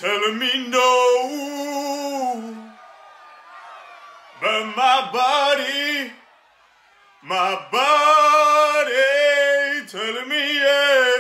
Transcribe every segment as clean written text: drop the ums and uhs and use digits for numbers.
telling me no, but my body telling me yes.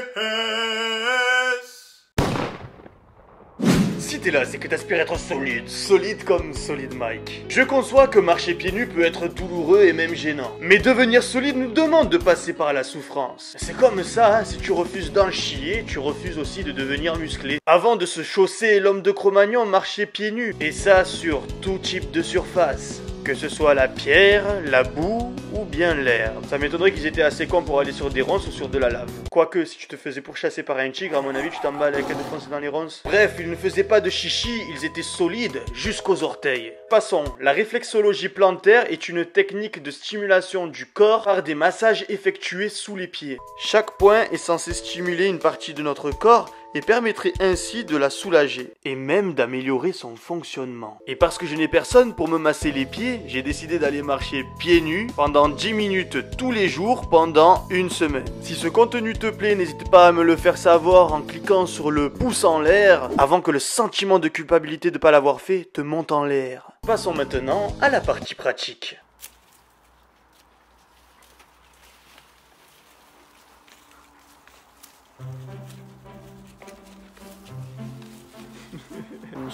Si t'es là, c'est que t'aspires être solide. Solide comme Solid Mike. Je conçois que marcher pieds nus peut être douloureux et même gênant. Mais devenir solide nous demande de passer par la souffrance. C'est comme ça, hein, si tu refuses d'en chier, tu refuses aussi de devenir musclé. Avant de se chausser, l'homme de Cro-Magnon marchait pieds nus. Et ça sur tout type de surface. Que ce soit la pierre, la boue ou bien l'air. Ça m'étonnerait qu'ils étaient assez cons pour aller sur des ronces ou sur de la lave. Quoique, si tu te faisais pourchasser par un tigre, à mon avis, tu t'emballes avec un de foncer dans les ronces. Bref, ils ne faisaient pas de chichi, ils étaient solides jusqu'aux orteils. Passons, la réflexologie plantaire est une technique de stimulation du corps par des massages effectués sous les pieds. Chaque point est censé stimuler une partie de notre corps et permettrait ainsi de la soulager et même d'améliorer son fonctionnement. Et parce que je n'ai personne pour me masser les pieds, j'ai décidé d'aller marcher pieds nus pendant 10 minutes tous les jours pendant une semaine. Si ce contenu te plaît, n'hésite pas à me le faire savoir en cliquant sur le pouce en l'air avant que le sentiment de culpabilité de ne pas l'avoir fait te monte en l'air. Passons maintenant à la partie pratique.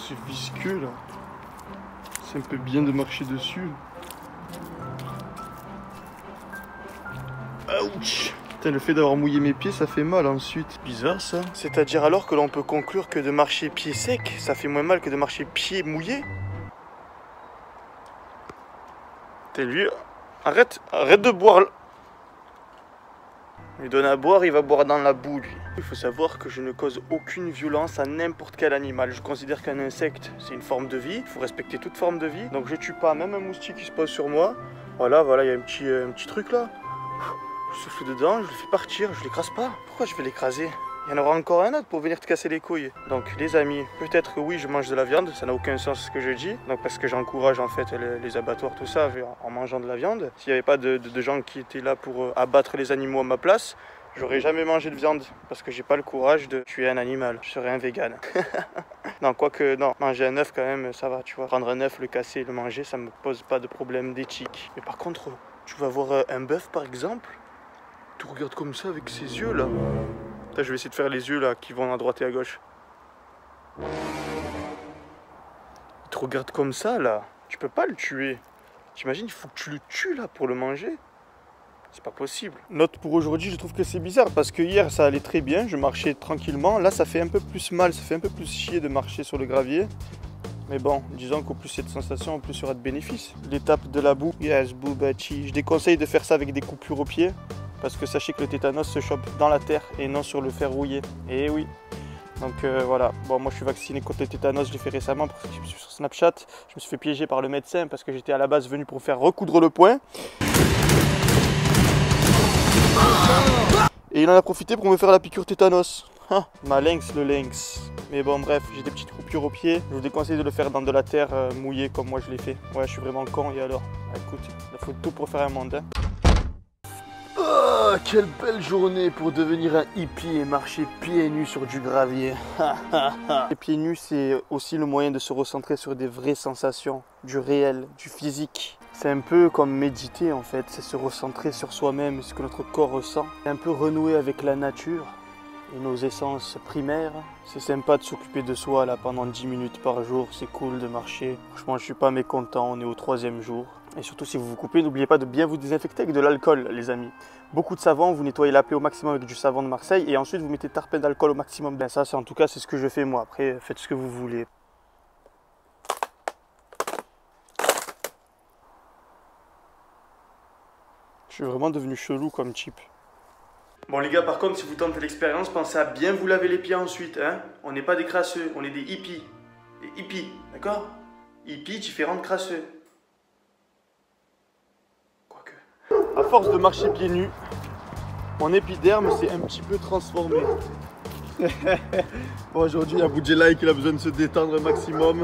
C'est visqueux là. C'est un peu bien de marcher dessus. Ouch. Putain, le fait d'avoir mouillé mes pieds, ça fait mal ensuite. Bizarre ça. C'est-à-dire alors que l'on peut conclure que de marcher pieds secs, ça fait moins mal que de marcher pieds mouillés. Putain, lui, arrête de boire. Il lui donne à boire, il va boire dans la boue lui. Il faut savoir que je ne cause aucune violence à n'importe quel animal. Je considère qu'un insecte, c'est une forme de vie. Il faut respecter toute forme de vie. Donc je tue pas même un moustique qui se pose sur moi. Voilà, il y a un petit truc là. Je souffle dedans, je le fais partir, je l'écrase pas. Pourquoi je vais l'écraser? Il y en aura encore un autre pour venir te casser les couilles. Donc les amis, peut-être que oui, je mange de la viande, ça n'a aucun sens ce que je dis. Donc parce que j'encourage en fait les abattoirs, tout ça, en mangeant de la viande. S'il n'y avait pas de gens qui étaient là pour abattre les animaux à ma place, j'aurais jamais mangé de viande. Parce que j'ai pas le courage de tuer un animal. Je serais un vegan. Non, quoique, non, manger un œuf quand même, ça va, tu vois. Prendre un œuf, le casser, le manger, ça me pose pas de problème d'éthique. Mais par contre, tu vas voir un bœuf par exemple, tu regardes comme ça avec ses yeux là. Là, je vais essayer de faire les yeux là qui vont à droite et à gauche. Il te regarde comme ça là. Tu peux pas le tuer. T'imagines, il faut que tu le tues là pour le manger. C'est pas possible. Note pour aujourd'hui, je trouve que c'est bizarre parce que hier ça allait très bien, je marchais tranquillement. Là, ça fait un peu plus mal, ça fait un peu plus chier de marcher sur le gravier. Mais bon, disons qu'au plus il y a de sensations, au plus il y aura de bénéfices. L'étape de la boue, yes, boubachi. Je déconseille de faire ça avec des coupures au pied. Parce que sachez que le tétanos se chope dans la terre et non sur le fer rouillé. Et oui. Donc voilà. Bon, moi je suis vacciné contre le tétanos, je l'ai fait récemment parce que je suis sur Snapchat. Je me suis fait piéger par le médecin parce que j'étais à la base venu pour faire recoudre le poing. Et il en a profité pour me faire la piqûre tétanos. Ah, ma lynx, le lynx. Mais bon, bref, j'ai des petites coupures au pied. Je vous déconseille de le faire dans de la terre mouillée comme moi je l'ai fait. Ouais, je suis vraiment con. Et alors, écoute, il faut tout pour faire un monde. Hein. Oh, quelle belle journée pour devenir un hippie et marcher pieds nus sur du gravier. Les pieds nus, c'est aussi le moyen de se recentrer sur des vraies sensations, du réel, du physique. C'est un peu comme méditer en fait, c'est se recentrer sur soi-même, ce que notre corps ressent. C'est un peu renouer avec la nature et nos essences primaires. C'est sympa de s'occuper de soi là pendant 10 minutes par jour, c'est cool de marcher. Franchement, je suis pas mécontent, on est au 3e jour. Et surtout, si vous vous coupez, n'oubliez pas de bien vous désinfecter avec de l'alcool, les amis. Beaucoup de savon, vous nettoyez la plaie au maximum avec du savon de Marseille et ensuite vous mettez tarpin d'alcool au maximum. Ben ça, en tout cas, c'est ce que je fais moi. Après, faites ce que vous voulez. Je suis vraiment devenu chelou comme type. Bon les gars, par contre, si vous tentez l'expérience, pensez à bien vous laver les pieds ensuite. Hein. On n'est pas des crasseux, on est des hippies. Des hippies, d'accord? Hippie différent de crasseux. À force de marcher pieds nus, mon épiderme s'est un petit peu transformé. Bon, aujourd'hui, il y a Boudjelai qui a besoin de se détendre un maximum.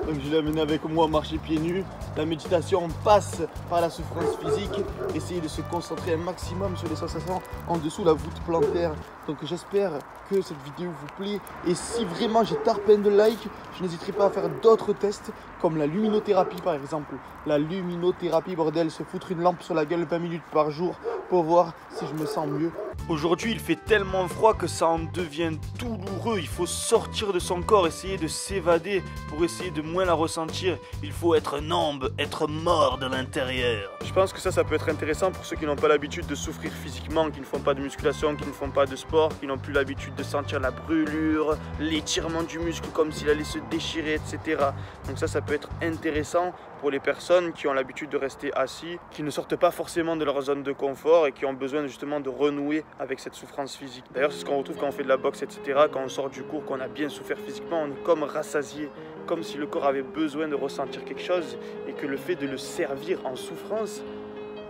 Donc, je l'ai amené avec moi marcher pieds nus. La méditation passe par la souffrance physique. Essayez de se concentrer un maximum sur les sensations en dessous la voûte plantaire. Donc, j'espère que cette vidéo vous plaît. Et si vraiment j'ai plein de likes, je n'hésiterai pas à faire d'autres tests comme la luminothérapie par exemple. La luminothérapie, bordel, se foutre une lampe sur la gueule 20 minutes par jour pour voir si je me sens mieux. Aujourd'hui, il fait tellement froid que ça en devient douloureux. Il faut sortir de son corps, essayer de s'évader pour essayer de moins la ressentir. Il faut être nombre, être mort de l'intérieur. Je pense que ça peut être intéressant pour ceux qui n'ont pas l'habitude de souffrir physiquement, qui ne font pas de musculation, qui ne font pas de sport, qui n'ont plus l'habitude de sentir la brûlure, l'étirement du muscle comme s'il allait se déchirer, etc. Donc ça peut être intéressant pour les personnes qui ont l'habitude de rester assis, qui ne sortent pas forcément de leur zone de confort et qui ont besoin justement de renouer avec cette souffrance physique. D'ailleurs, c'est ce qu'on retrouve quand on fait de la boxe, etc. Quand on sort du cours, qu'on a bien souffert physiquement, on est comme rassasié, comme si le corps avait besoin de ressentir quelque chose et que le fait de le servir en souffrance,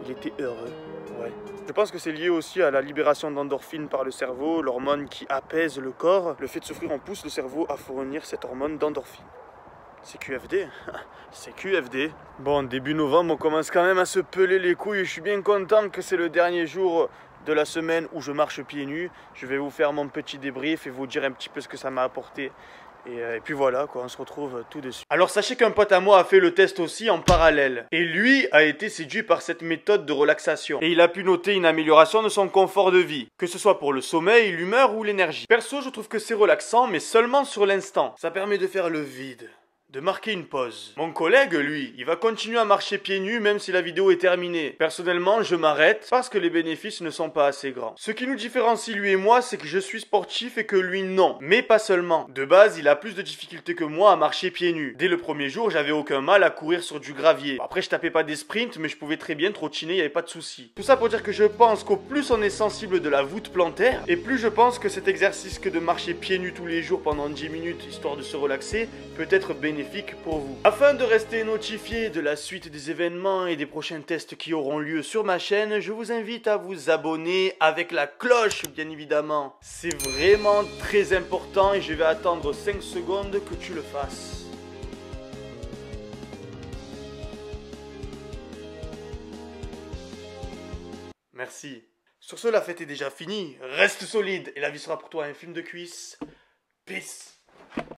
il était heureux. Ouais. Je pense que c'est lié aussi à la libération d'endorphines par le cerveau, l'hormone qui apaise le corps. Le fait de souffrir, on pousse le cerveau à fournir cette hormone d'endorphine. C'est QFD, c'est QFD. Bon, début novembre, on commence quand même à se peler les couilles. Je suis bien content que c'est le dernier jour de la semaine où je marche pieds nus. Je vais vous faire mon petit débrief et vous dire un petit peu ce que ça m'a apporté. Et puis voilà, quoi, on se retrouve tout de suite. Alors sachez qu'un pote à moi a fait le test aussi en parallèle. Et lui a été séduit par cette méthode de relaxation. Et il a pu noter une amélioration de son confort de vie. Que ce soit pour le sommeil, l'humeur ou l'énergie. Perso, je trouve que c'est relaxant, mais seulement sur l'instant. Ça permet de faire le vide, de marquer une pause. Mon collègue, lui, il va continuer à marcher pieds nus même si la vidéo est terminée. Personnellement, je m'arrête parce que les bénéfices ne sont pas assez grands. Ce qui nous différencie lui et moi, c'est que je suis sportif et que lui non. Mais pas seulement. De base, il a plus de difficultés que moi à marcher pieds nus. Dès le premier jour, j'avais aucun mal à courir sur du gravier. Après, je tapais pas des sprints, mais je pouvais très bien trottiner, il n'y avait pas de souci. Tout ça pour dire que je pense qu'au plus on est sensible de la voûte plantaire, et plus je pense que cet exercice que de marcher pieds nus tous les jours pendant 10 minutes, histoire de se relaxer, peut être bénéfique pour vous. Afin de rester notifié de la suite des événements et des prochains tests qui auront lieu sur ma chaîne, je vous invite à vous abonner avec la cloche, bien évidemment. C'est vraiment très important et je vais attendre 5 secondes que tu le fasses. Merci. Sur ce, la fête est déjà finie. Reste solide et la vie sera pour toi un film de cuisse. Peace.